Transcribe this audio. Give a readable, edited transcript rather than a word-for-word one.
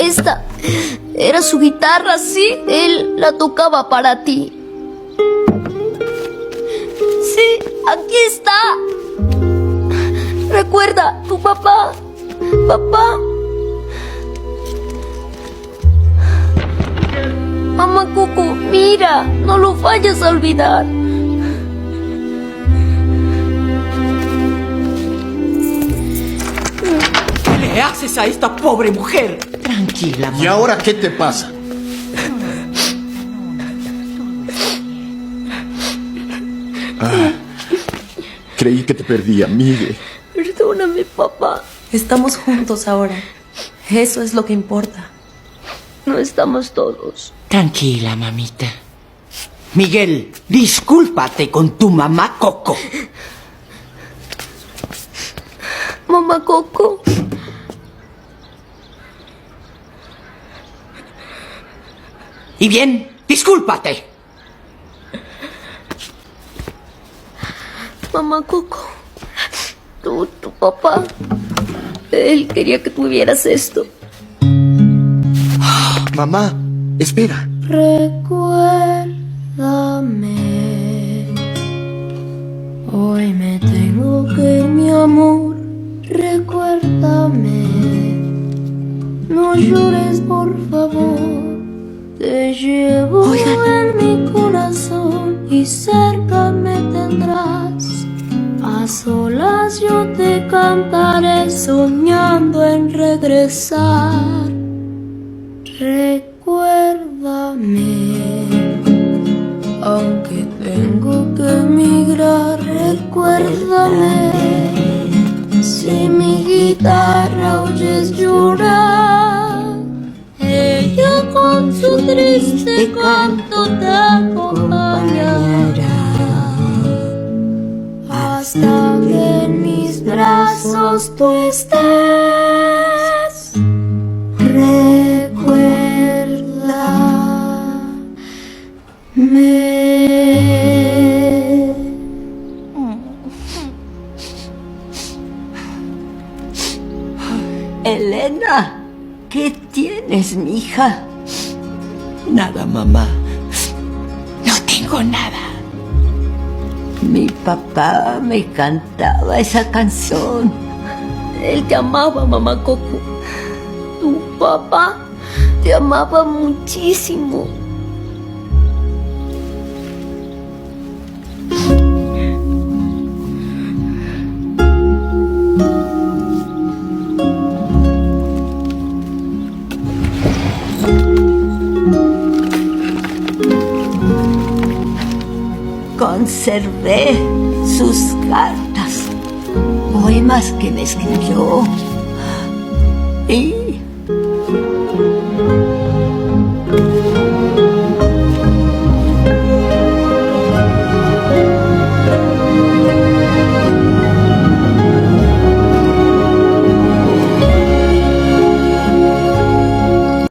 Esta era su guitarra, ¿sí? Él la tocaba para ti. Sí, aquí está. Recuerda, tu papá. Papá. Mamá Coco, mira, no lo vayas a olvidar. ¿Qué le haces a esta pobre mujer? Tranquila, mamá. ¿Y ahora qué te pasa? Creí que te perdía, Miguel. Perdóname, papá. Estamos juntos ahora. Eso es lo que importa. No estamos todos. Tranquila, mamita. Miguel, discúlpate con tu mamá Coco. Mamá Coco. Y bien, discúlpate. Mamá Coco. Tu papá. Él quería que tuvieras esto. Mamá, espera. Recuérdame. Hoy me tengo que ir, mi amor. Recuérdame. No llores, por favor. Te llevo en mi corazón y cerca me tendrás. A solas yo te cantaré soñando en regresar. Recuérdame, aunque tengo que emigrar. Recuérdame, si mi guitarra oyes llorar, ella con su triste canto te acompañará hasta que en mis brazos tú estés. Recuérdame. Elena, ¿qué tienes, mija? Nada, mamá. No tengo nada. Mi papá me cantaba esa canción. Él te amaba, mamá Coco. Tu papá te amaba muchísimo. Conservé sus cartas, poemas que me escribió. Y